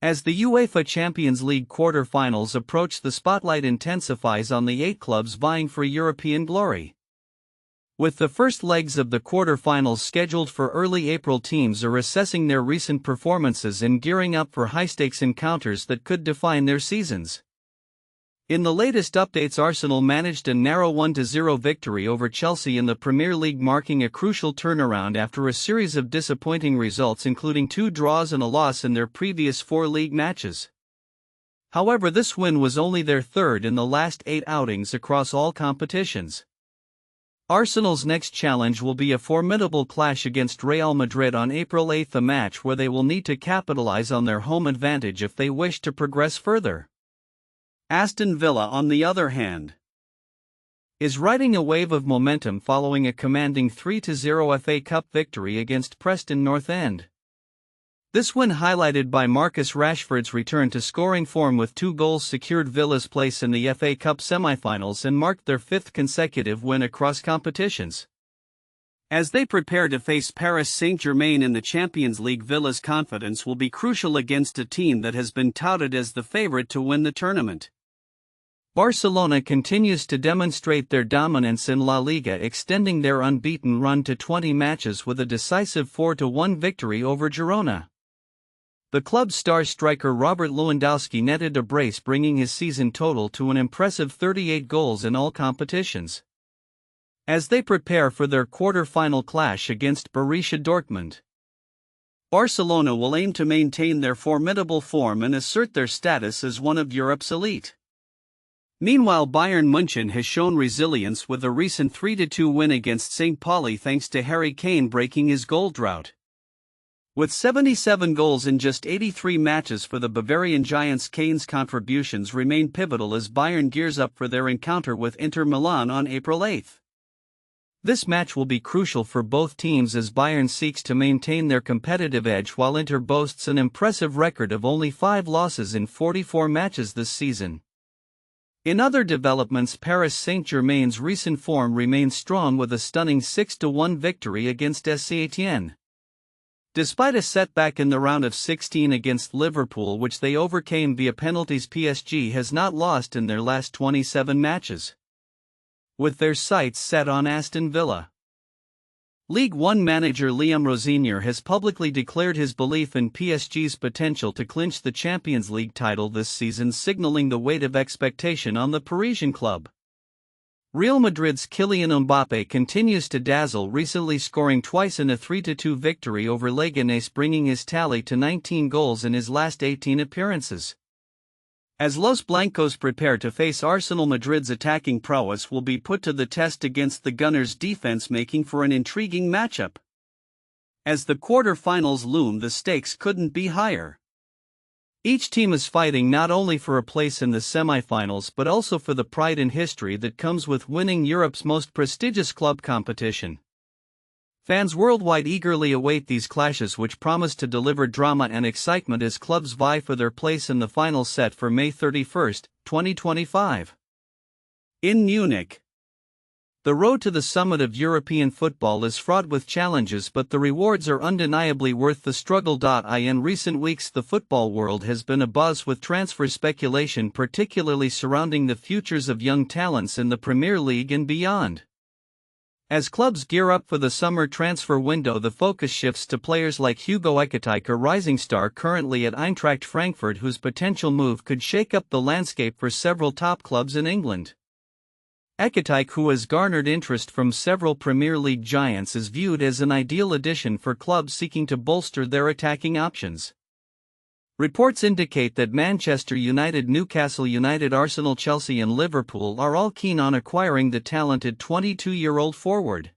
As the UEFA Champions League quarter-finals approach, the spotlight intensifies on the 8 clubs vying for European glory. With the first legs of the quarter-finals scheduled for early April, teams are assessing their recent performances and gearing up for high-stakes encounters that could define their seasons. In the latest updates, Arsenal managed a narrow 1-0 victory over Chelsea in the Premier League, marking a crucial turnaround after a series of disappointing results, including 2 draws and a loss in their previous 4 league matches. However, this win was only their third in the last 8 outings across all competitions. Arsenal's next challenge will be a formidable clash against Real Madrid on April 8, a match where they will need to capitalize on their home advantage if they wish to progress further. Aston Villa, on the other hand, is riding a wave of momentum following a commanding 3-0 FA Cup victory against Preston North End. This win, highlighted by Marcus Rashford's return to scoring form with 2 goals, secured Villa's place in the FA Cup semi-finals and marked their 5th consecutive win across competitions. As they prepare to face Paris Saint-Germain in the Champions League, Villa's confidence will be crucial against a team that has been touted as the favorite to win the tournament. Barcelona continues to demonstrate their dominance in La Liga, extending their unbeaten run to 20 matches with a decisive 4-1 victory over Girona. The club's star striker Robert Lewandowski netted a brace, bringing his season total to an impressive 38 goals in all competitions. As they prepare for their quarter-final clash against Borussia Dortmund, Barcelona will aim to maintain their formidable form and assert their status as one of Europe's elite. Meanwhile, Bayern München has shown resilience with a recent 3-2 win against St. Pauli, thanks to Harry Kane breaking his goal drought. With 77 goals in just 83 matches for the Bavarian Giants, Kane's contributions remain pivotal as Bayern gears up for their encounter with Inter Milan on April 8. This match will be crucial for both teams as Bayern seeks to maintain their competitive edge while Inter boasts an impressive record of only 5 losses in 44 matches this season. In other developments, Paris Saint-Germain's recent form remains strong with a stunning 6-1 victory against SC Etienne. Despite a setback in the round of 16 against Liverpool, which they overcame via penalties, PSG has not lost in their last 27 matches, with their sights set on Aston Villa. Ligue 1 manager Liam Rosenior has publicly declared his belief in PSG's potential to clinch the Champions League title this season, signaling the weight of expectation on the Parisian club. Real Madrid's Kylian Mbappé continues to dazzle, recently scoring twice in a 3-2 victory over Leganés, bringing his tally to 19 goals in his last 18 appearances. As Los Blancos prepare to face Arsenal, Madrid's attacking prowess will be put to the test against the Gunners' defense, making for an intriguing matchup. As the quarter-finals loom, the stakes couldn't be higher. Each team is fighting not only for a place in the semi-finals but also for the pride and history that comes with winning Europe's most prestigious club competition. Fans worldwide eagerly await these clashes, which promise to deliver drama and excitement as clubs vie for their place in the final set for May 31, 2025. In Munich, the road to the summit of European football is fraught with challenges, but the rewards are undeniably worth the struggle. In recent weeks, the football world has been abuzz with transfer speculation, particularly surrounding the futures of young talents in the Premier League and beyond. As clubs gear up for the summer transfer window, the focus shifts to players like Hugo Ekitike, a rising star currently at Eintracht Frankfurt, whose potential move could shake up the landscape for several top clubs in England. Ekitike, who has garnered interest from several Premier League giants, is viewed as an ideal addition for clubs seeking to bolster their attacking options. Reports indicate that Manchester United, Newcastle United, Arsenal, Chelsea and Liverpool are all keen on acquiring the talented 22-year-old forward.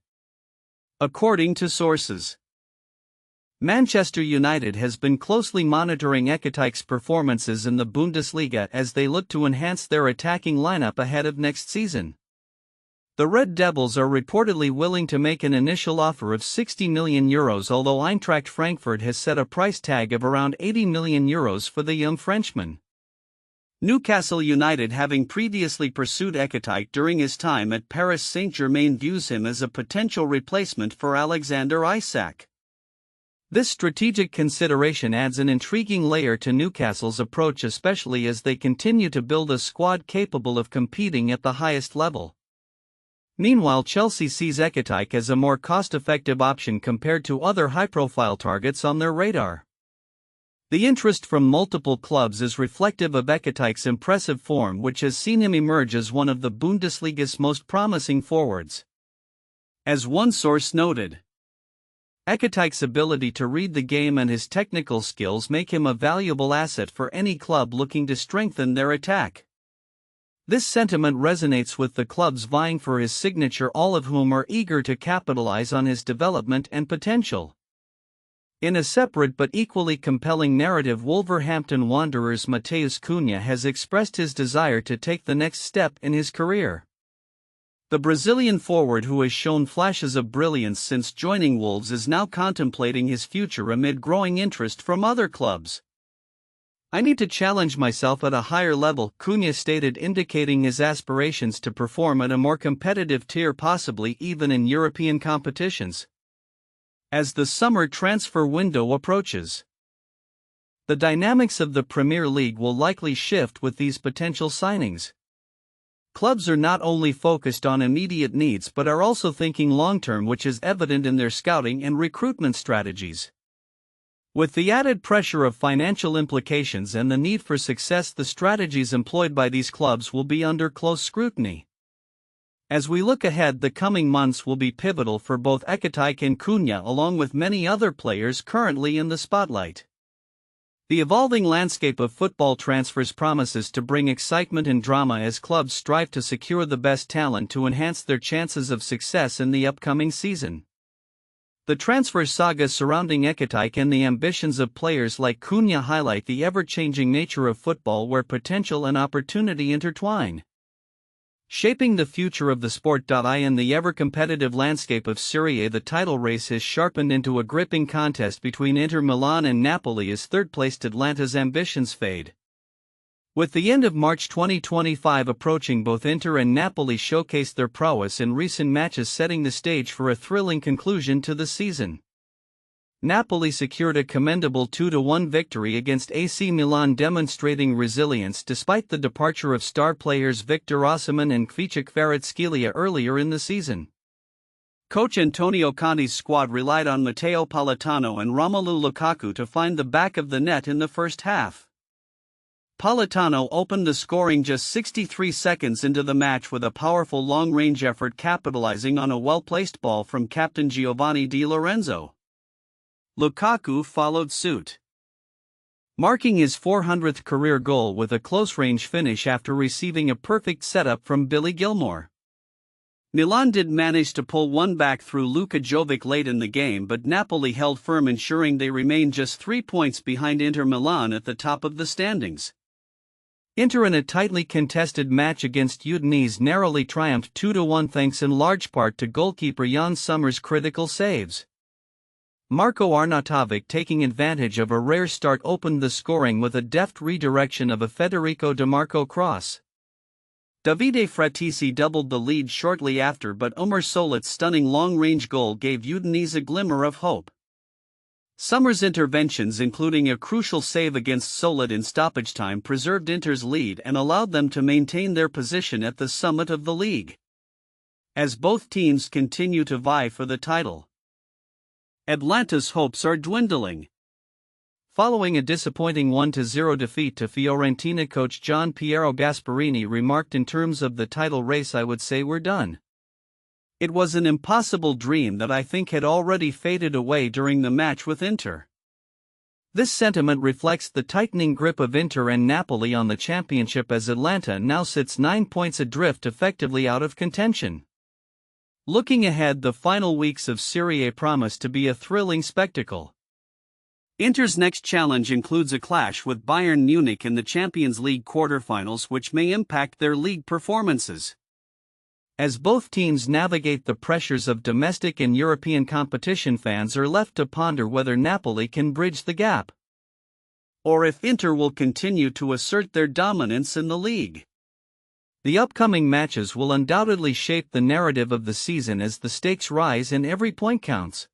According to sources, Manchester United has been closely monitoring Ekitike's performances in the Bundesliga as they look to enhance their attacking lineup ahead of next season. The Red Devils are reportedly willing to make an initial offer of €60 million, although Eintracht Frankfurt has set a price tag of around €80 million for the young Frenchman. Newcastle United, having previously pursued Ekitike during his time at Paris Saint-Germain, views him as a potential replacement for Alexander Isak. This strategic consideration adds an intriguing layer to Newcastle's approach, especially as they continue to build a squad capable of competing at the highest level. Meanwhile, Chelsea sees Ekitike as a more cost-effective option compared to other high-profile targets on their radar. The interest from multiple clubs is reflective of Ekitike's impressive form, which has seen him emerge as one of the Bundesliga's most promising forwards. As one source noted, Ekitike's ability to read the game and his technical skills make him a valuable asset for any club looking to strengthen their attack. This sentiment resonates with the clubs vying for his signature, all of whom are eager to capitalize on his development and potential. In a separate but equally compelling narrative, Wolverhampton Wanderers' Matheus Cunha has expressed his desire to take the next step in his career. The Brazilian forward, who has shown flashes of brilliance since joining Wolves, is now contemplating his future amid growing interest from other clubs. "I need to challenge myself at a higher level," Cunha stated, indicating his aspirations to perform at a more competitive tier, possibly even in European competitions. As the summer transfer window approaches, the dynamics of the Premier League will likely shift with these potential signings. Clubs are not only focused on immediate needs but are also thinking long-term, which is evident in their scouting and recruitment strategies. With the added pressure of financial implications and the need for success, the strategies employed by these clubs will be under close scrutiny. As we look ahead, the coming months will be pivotal for both Ekitike and Cunha, along with many other players currently in the spotlight. The evolving landscape of football transfers promises to bring excitement and drama as clubs strive to secure the best talent to enhance their chances of success in the upcoming season. The transfer saga surrounding Ekitike and the ambitions of players like Cunha highlight the ever-changing nature of football, where potential and opportunity intertwine. Shaping the future of the sport. In the ever-competitive landscape of Serie A, the title race has sharpened into a gripping contest between Inter Milan and Napoli as third-placed Atalanta's ambitions fade. With the end of March 2025 approaching, both Inter and Napoli showcased their prowess in recent matches, setting the stage for a thrilling conclusion to the season. Napoli secured a commendable 2-1 victory against AC Milan, demonstrating resilience despite the departure of star players Victor Osimhen and Kvaratskhelia earlier in the season. Coach Antonio Conte's squad relied on Matteo Politano and Romelu Lukaku to find the back of the net in the first half. Politano opened the scoring just 63 seconds into the match with a powerful long-range effort, capitalizing on a well-placed ball from captain Giovanni Di Lorenzo. Lukaku followed suit, marking his 400th career goal with a close-range finish after receiving a perfect setup from Billy Gilmour. Milan did manage to pull one back through Luka Jovic late in the game, but Napoli held firm, ensuring they remained just 3 points behind Inter Milan at the top of the standings. Inter, in a tightly contested match against Udinese, narrowly triumphed 2-1 thanks in large part to goalkeeper Jan Sommer's critical saves. Marko Arnautovic, taking advantage of a rare start, opened the scoring with a deft redirection of a Federico Di Marco cross. Davide Fratesi doubled the lead shortly after, but Omer Solet's stunning long-range goal gave Udinese a glimmer of hope. Sommer's interventions, including a crucial save against Solet in stoppage time, preserved Inter's lead and allowed them to maintain their position at the summit of the league. As both teams continue to vie for the title, Atalanta's hopes are dwindling. Following a disappointing 1-0 defeat to Fiorentina, coach Gian Piero Gasperini remarked, "In terms of the title race, I would say we're done. It was an impossible dream that I think had already faded away during the match with Inter." This sentiment reflects the tightening grip of Inter and Napoli on the championship, as Atalanta now sits 9 points adrift, effectively out of contention. Looking ahead, the final weeks of Serie A promise to be a thrilling spectacle. Inter's next challenge includes a clash with Bayern Munich in the Champions League quarter-finals, which may impact their league performances. As both teams navigate the pressures of domestic and European competition, fans are left to ponder whether Napoli can bridge the gap, or if Inter will continue to assert their dominance in the league. The upcoming matches will undoubtedly shape the narrative of the season as the stakes rise and every point counts.